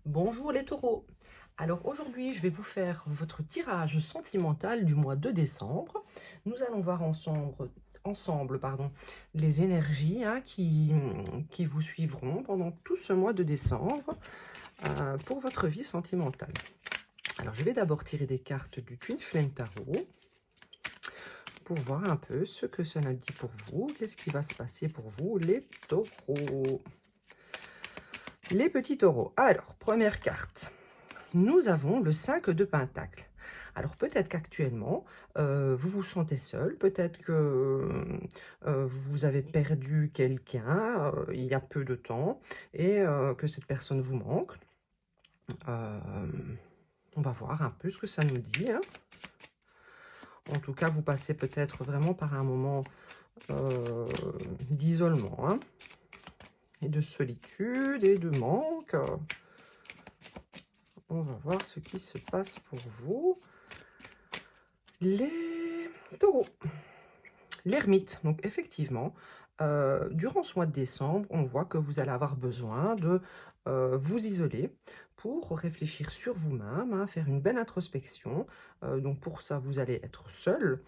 Bonjour les taureaux. Alors aujourd'hui, je vais vous faire votre tirage sentimental du mois de décembre. Nous allons voir ensemble les énergies qui vous suivront pendant tout ce mois de décembre pour votre vie sentimentale. Alors je vais d'abord tirer des cartes du Twin Flame Tarot pour voir un peu ce que cela dit pour vous. Qu'est-ce qui va se passer pour vous les taureaux? Les petits taureaux. Alors, première carte. Nous avons le 5 de Pentacle. Alors peut-être qu'actuellement, vous vous sentez seul, peut-être que vous avez perdu quelqu'un il y a peu de temps et que cette personne vous manque. On va voir un peu ce que ça nous dit, hein. En tout cas, vous passez peut-être vraiment par un moment d'isolement, hein, et de solitude et de manque. On va voir ce qui se passe pour vous. Les taureaux. L'ermite. Donc effectivement, durant ce mois de décembre, on voit que vous allez avoir besoin de vous isoler pour réfléchir sur vous-même, hein, faire une belle introspection. Donc pour ça, vous allez être seul.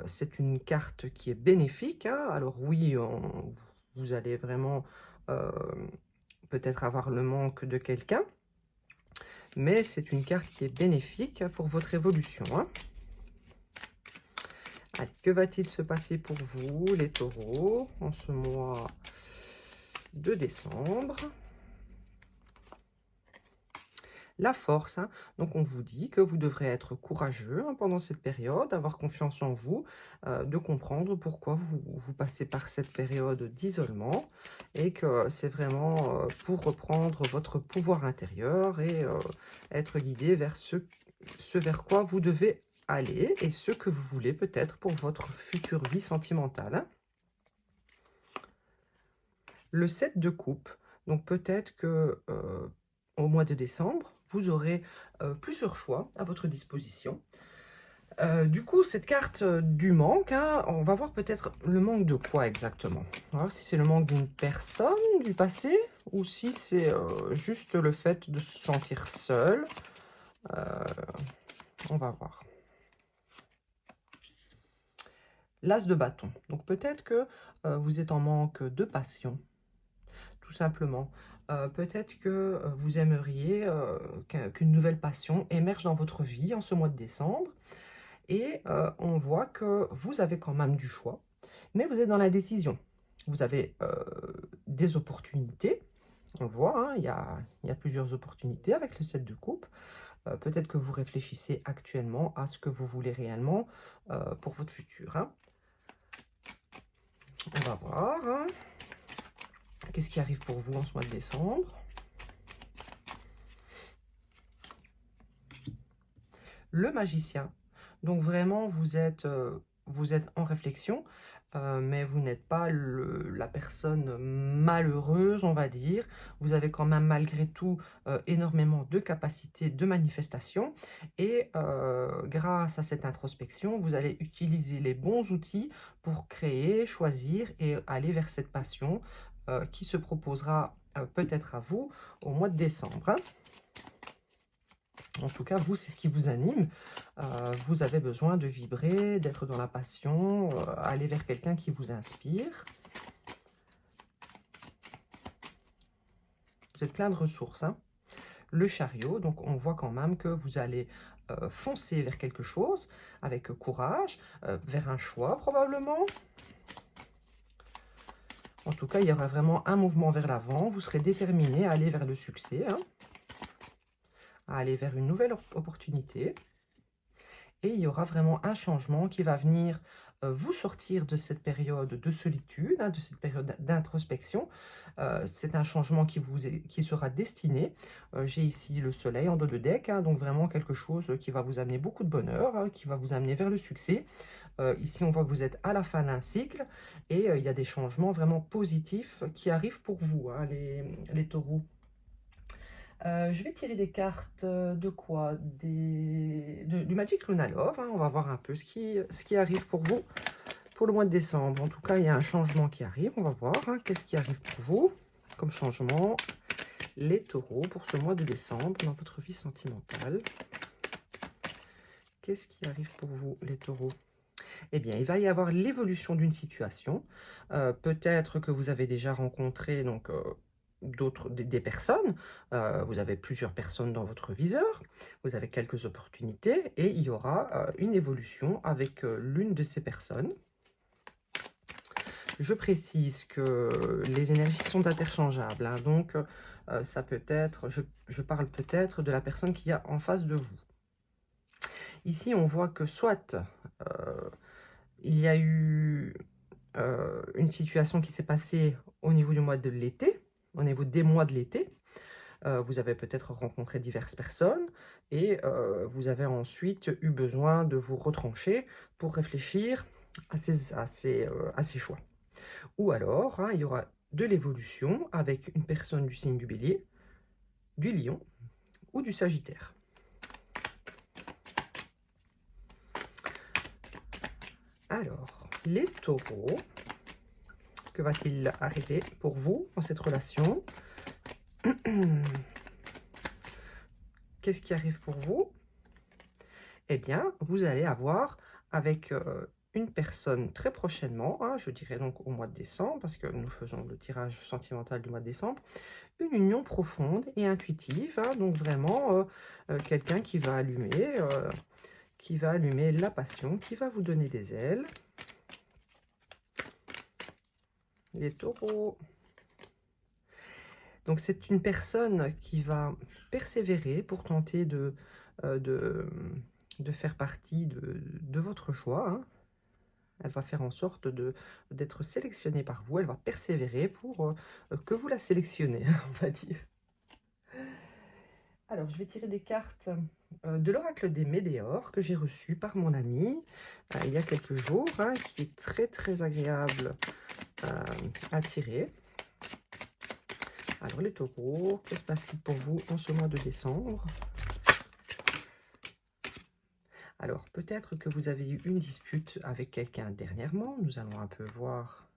C'est une carte qui est bénéfique, hein. Alors oui, vous allez vraiment peut-être avoir le manque de quelqu'un, mais c'est une carte qui est bénéfique pour votre évolution, hein. Allez, que va-t-il se passer pour vous, les taureaux, en ce mois de décembre? La force, hein. Donc on vous dit que vous devrez être courageux, hein, pendant cette période, avoir confiance en vous, de comprendre pourquoi vous passez par cette période d'isolement et que c'est vraiment pour reprendre votre pouvoir intérieur et être guidé vers ce vers quoi vous devez aller et ce que vous voulez peut-être pour votre future vie sentimentale, hein. Le 7 de coupe, donc peut-être que au mois de décembre, vous aurez plusieurs choix à votre disposition. Du coup, cette carte du manque, hein, on va voir peut-être le manque de quoi exactement. On va voir si c'est le manque d'une personne du passé ou si c'est juste le fait de se sentir seul. On va voir. L'as de bâton. Donc peut-être que vous êtes en manque de passion, tout simplement. Peut-être que vous aimeriez qu'une nouvelle passion émerge dans votre vie en ce mois de décembre. Et on voit que vous avez quand même du choix, mais vous êtes dans la décision. Vous avez des opportunités, on le voit, hein, il y a plusieurs opportunités avec le 7 de coupe. Peut-être que vous réfléchissez actuellement à ce que vous voulez réellement pour votre futur, hein. On va voir, hein. Qu'est-ce qui arrive pour vous en ce mois de décembre? Le magicien. Donc vraiment, vous êtes en réflexion, mais vous n'êtes pas la personne malheureuse, on va dire. Vous avez quand même malgré tout énormément de capacités de manifestation. Et grâce à cette introspection, vous allez utiliser les bons outils pour créer, choisir et aller vers cette passion qui se proposera peut-être à vous au mois de décembre, hein. En tout cas, vous, c'est ce qui vous anime. Vous avez besoin de vibrer, d'être dans la passion, aller vers quelqu'un qui vous inspire. Vous êtes plein de ressources, hein. Le chariot, donc on voit quand même que vous allez foncer vers quelque chose avec courage, vers un choix probablement. En tout cas, il y aura vraiment un mouvement vers l'avant. Vous serez déterminé à aller vers le succès, hein, à aller vers une nouvelle opportunité. Et il y aura vraiment un changement qui va venir vous sortir de cette période de solitude, hein, de cette période d'introspection. C'est un changement qui sera destiné. J'ai ici le soleil en dos de deck, hein, donc vraiment quelque chose qui va vous amener beaucoup de bonheur, hein, qui va vous amener vers le succès. Ici, on voit que vous êtes à la fin d'un cycle et il y a des changements vraiment positifs qui arrivent pour vous, hein, les taureaux. Je vais tirer des cartes de quoi? Du Magic Luna Love, hein. On va voir un peu ce qui arrive pour vous pour le mois de décembre. En tout cas, il y a un changement qui arrive. On va voir, hein, qu'est-ce qui arrive pour vous comme changement. les taureaux, pour ce mois de décembre, dans votre vie sentimentale. Qu'est-ce qui arrive pour vous, les taureaux? Eh bien, il va y avoir l'évolution d'une situation. Peut-être que vous avez déjà rencontré donc, des personnes. Vous avez plusieurs personnes dans votre viseur. Vous avez quelques opportunités et il y aura une évolution avec l'une de ces personnes. Je précise que les énergies sont interchangeables, hein, donc ça peut être, je parle peut-être de la personne qui y a en face de vous. Ici, on voit que soit il y a eu une situation qui s'est passée au niveau du mois de l'été, au niveau des mois de l'été. Vous avez peut-être rencontré diverses personnes et vous avez ensuite eu besoin de vous retrancher pour réfléchir à ces choix. Ou alors, hein, il y aura de l'évolution avec une personne du signe du Bélier, du Lion ou du Sagittaire. Alors, les taureaux, que va-t-il arriver pour vous dans cette relation? Qu'est-ce qui arrive pour vous? Eh bien, vous allez avoir avec une personne très prochainement, hein, je dirais donc au mois de décembre, parce que nous faisons le tirage sentimental du mois de décembre, une union profonde et intuitive, hein, donc vraiment quelqu'un qui va allumer la passion, qui va vous donner des ailes. Les taureaux. Donc c'est une personne qui va persévérer pour tenter de faire partie de votre choix, hein. Elle va faire en sorte d'être sélectionnée par vous. Elle va persévérer pour que vous la sélectionnez, on va dire. Alors, je vais tirer des cartes de l'oracle des Médéors que j'ai reçu par mon ami il y a quelques jours, hein, qui est très très agréable à tirer. Alors, les taureaux, que se passe-t-il pour vous en ce mois de décembre? Alors, peut-être que vous avez eu une dispute avec quelqu'un dernièrement. Nous allons un peu voir,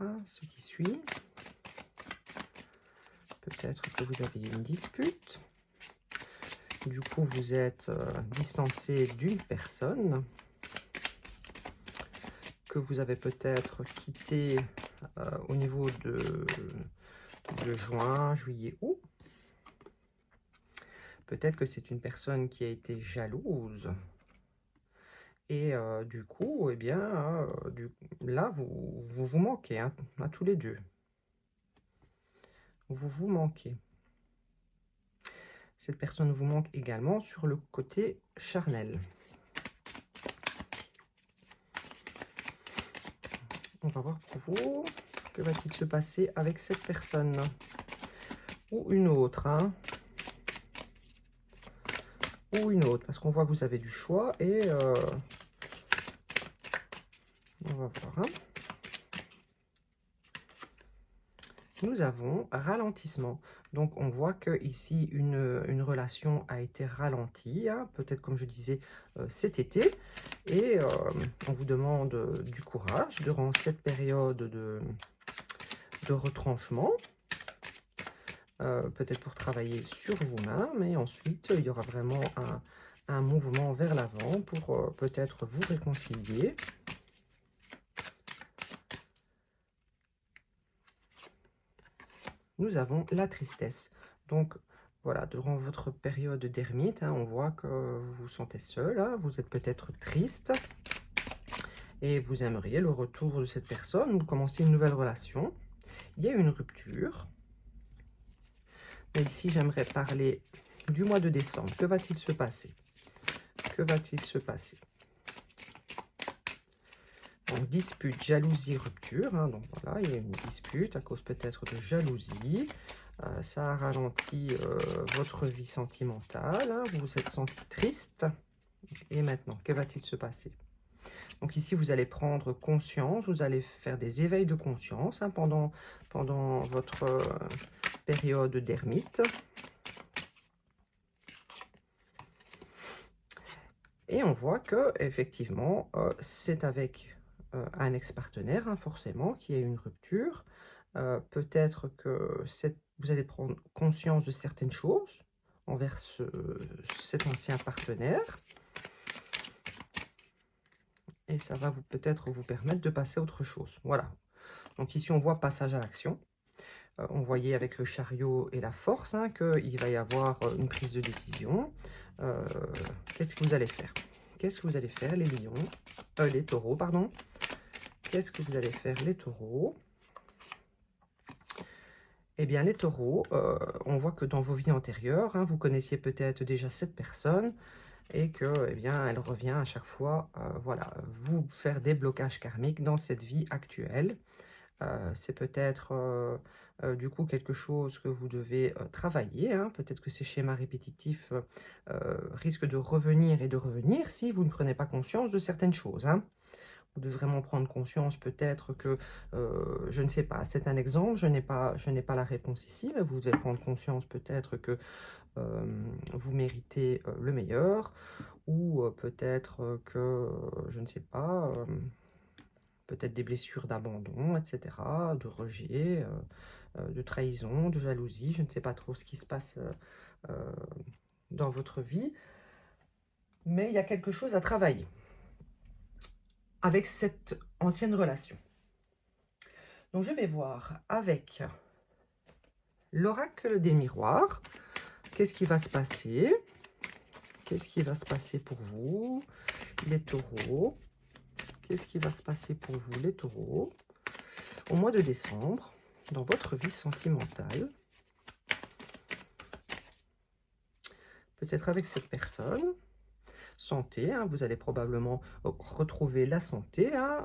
hein, ce qui suit. Peut-être que vous avez eu une dispute. Du coup, vous êtes distancé d'une personne que vous avez peut-être quitté au niveau de juin, juillet, août. Peut-être que c'est une personne qui a été jalouse. Et du coup, eh bien, là, vous manquez, hein, à tous les deux. Vous manquez. Cette personne vous manque également sur le côté charnel. On va voir pour vous, que va-t-il se passer avec cette personne ou une autre, hein, ou une autre, parce qu'on voit que vous avez du choix et on va voir, hein. Nous avons ralentissement. Donc, on voit que ici une relation a été ralentie, hein, peut-être comme je disais cet été. Et on vous demande du courage durant cette période de retranchement. Peut-être pour travailler sur vous-même. Et ensuite, il y aura vraiment un mouvement vers l'avant pour peut-être vous réconcilier. Nous avons la tristesse. Donc, voilà, durant votre période d'ermite, hein, on voit que vous vous sentez seul, hein, vous êtes peut-être triste et vous aimeriez le retour de cette personne ou commencer une nouvelle relation. Il y a une rupture. Mais ici, j'aimerais parler du mois de décembre. Que va-t-il se passer? Que va-t-il se passer? Donc, dispute, jalousie, rupture. Hein, donc, voilà, il y a une dispute à cause peut-être de jalousie. Ça a ralenti votre vie sentimentale. Hein, vous vous êtes senti triste. Et maintenant, que va-t-il se passer? Donc ici, vous allez prendre conscience. Vous allez faire des éveils de conscience, hein, pendant votre période d'ermite. Et on voit que effectivement, c'est avec un ex-partenaire, hein, forcément, qui a eu une rupture. Peut-être que vous allez prendre conscience de certaines choses envers cet ancien partenaire. Et ça va peut-être vous permettre de passer à autre chose. Voilà. Donc ici, on voit passage à l'action. On voyait avec le chariot et la force hein, qu'il va y avoir une prise de décision. Qu'est-ce que vous allez faire? Qu'est-ce que vous allez faire, les lions? Les taureaux, pardon. Qu'est-ce que vous allez faire, les taureaux? Eh bien, les taureaux, on voit que dans vos vies antérieures, hein, vous connaissiez peut-être déjà cette personne et que, eh bien, elle revient à chaque fois, voilà, vous faire des blocages karmiques dans cette vie actuelle. C'est peut-être du coup quelque chose que vous devez travailler. Hein. Peut-être que ces schémas répétitifs risquent de revenir et de revenir si vous ne prenez pas conscience de certaines choses. Hein. Vous devez vraiment prendre conscience peut-être que, je ne sais pas, c'est un exemple, je n'ai pas la réponse ici, mais vous devez prendre conscience peut-être que vous méritez le meilleur, ou peut-être que, je ne sais pas, peut-être des blessures d'abandon, etc., de rejet, de trahison, de jalousie, je ne sais pas trop ce qui se passe dans votre vie, mais il y a quelque chose à travailler avec cette ancienne relation. Donc je vais voir avec l'oracle des miroirs, qu'est-ce qui va se passer? Qu'est-ce qui va se passer pour vous, les taureaux? Qu'est-ce qui va se passer pour vous, les taureaux, au mois de décembre, dans votre vie sentimentale? Peut-être avec cette personne. Santé, hein, vous allez probablement retrouver la santé, hein,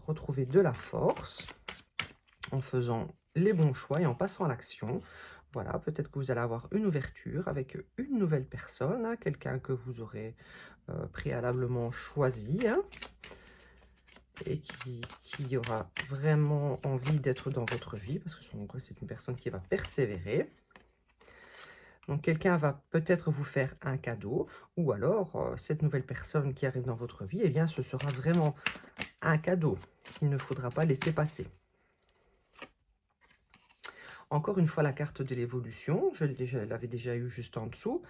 retrouver de la force en faisant les bons choix et en passant à l'action. Voilà, peut-être que vous allez avoir une ouverture avec une nouvelle personne, hein, quelqu'un que vous aurez préalablement choisi, hein, et qui aura vraiment envie d'être dans votre vie, parce que c'est une personne qui va persévérer. Donc, quelqu'un va peut-être vous faire un cadeau, ou alors, cette nouvelle personne qui arrive dans votre vie, eh bien, ce sera vraiment un cadeau qu'il ne faudra pas laisser passer. Encore une fois, la carte de l'évolution, je l'avais déjà eu juste en dessous,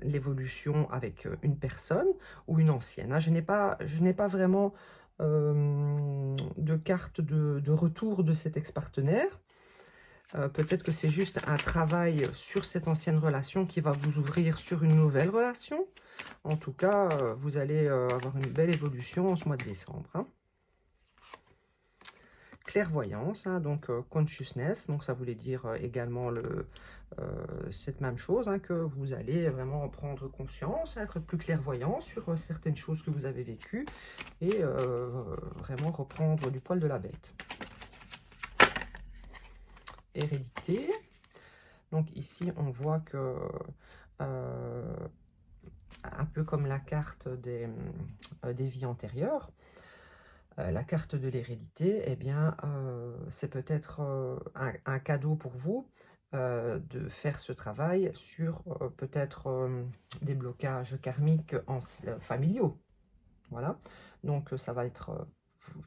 l'évolution avec une personne ou une ancienne. Hein. Je n'ai pas vraiment de carte de retour de cet ex-partenaire. Peut-être que c'est juste un travail sur cette ancienne relation qui va vous ouvrir sur une nouvelle relation. En tout cas, vous allez avoir une belle évolution en ce mois de décembre. Hein. Clairvoyance, hein, donc consciousness, donc ça voulait dire également cette même chose, hein, que vous allez vraiment prendre conscience, être plus clairvoyant sur certaines choses que vous avez vécues et vraiment reprendre du poil de la bête. Hérédité. Donc ici, on voit que, un peu comme la carte des vies antérieures, la carte de l'hérédité, eh bien, c'est peut-être un cadeau pour vous de faire ce travail sur peut-être des blocages karmiques familiaux. Voilà, donc ça va être...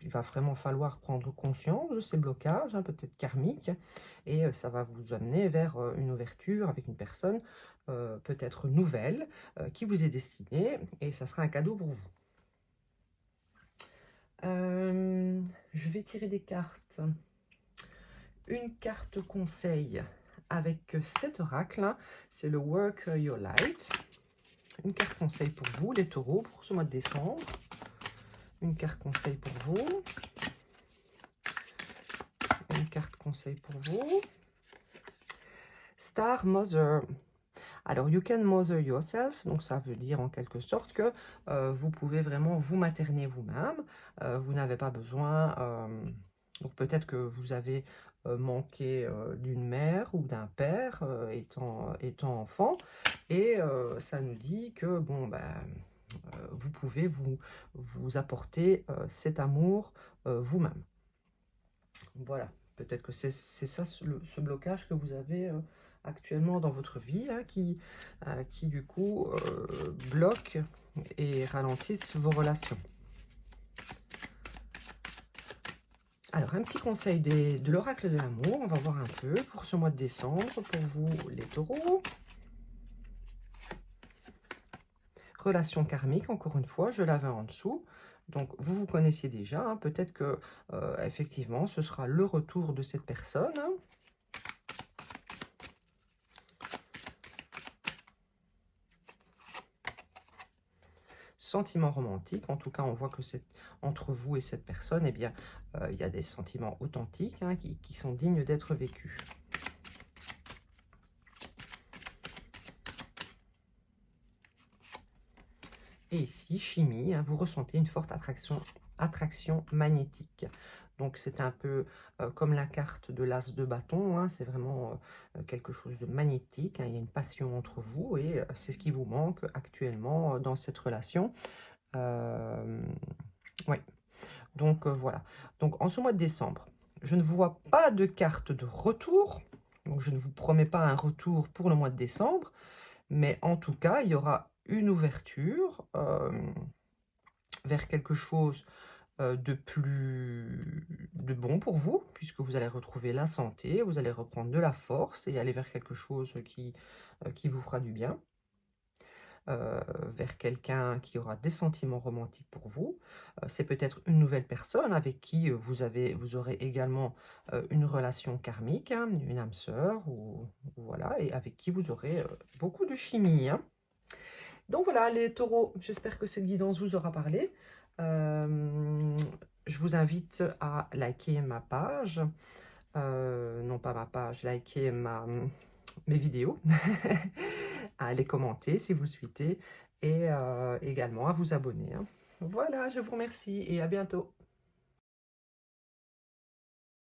il va vraiment falloir prendre conscience de ces blocages, hein, peut-être karmiques, et ça va vous amener vers une ouverture avec une personne peut-être nouvelle qui vous est destinée, et ça sera un cadeau pour vous. Je vais tirer des cartes. Une carte conseil avec cet oracle, hein, c'est le Work Your Light. Une carte conseil pour vous, les taureaux, pour ce mois de décembre. Une carte conseil pour vous. Une carte conseil pour vous. Star Mother. Alors, you can mother yourself, donc ça veut dire en quelque sorte que vous pouvez vraiment vous materner vous-même. Vous n'avez pas besoin, donc peut-être que vous avez manqué d'une mère ou d'un père étant enfant, et ça nous dit que bon, ben, vous pouvez vous apporter cet amour vous-même. Voilà, peut-être que c'est ça ce blocage que vous avez actuellement dans votre vie, hein, qui du coup bloque et ralentissent vos relations. Alors, un petit conseil de l'oracle de l'amour. On va voir un peu pour ce mois de décembre, pour vous les taureaux. Relation karmique, encore une fois, je l'avais en dessous. Donc, vous vous connaissiez déjà. Hein. Peut-être que, effectivement, ce sera le retour de cette personne. Hein. Sentiments romantiques, en tout cas, on voit que c'est entre vous et cette personne, eh bien, il y a des sentiments authentiques hein, qui sont dignes d'être vécus. Et ici, chimie, hein, vous ressentez une forte attraction magnétique. Donc, c'est un peu comme la carte de l'as de bâton, hein, c'est vraiment quelque chose de magnétique. Hein, il y a une passion entre vous et c'est ce qui vous manque actuellement dans cette relation. Oui, donc voilà. Donc, en ce mois de décembre, je ne vois pas de carte de retour. Donc, je ne vous promets pas un retour pour le mois de décembre. Mais en tout cas, il y aura une ouverture vers quelque chose de bon pour vous, puisque vous allez retrouver la santé, vous allez reprendre de la force et aller vers quelque chose qui vous fera du bien. Vers quelqu'un qui aura des sentiments romantiques pour vous. C'est peut-être une nouvelle personne avec qui vous aurez également une relation karmique, hein, une âme sœur, ou voilà, et avec qui vous aurez beaucoup de chimie. Hein. Donc voilà, les taureaux, j'espère que cette guidance vous aura parlé. Je vous invite à liker ma page. Non pas ma page, liker mes vidéos. À les commenter si vous souhaitez. Et également à vous abonner. Hein. Voilà, je vous remercie et à bientôt.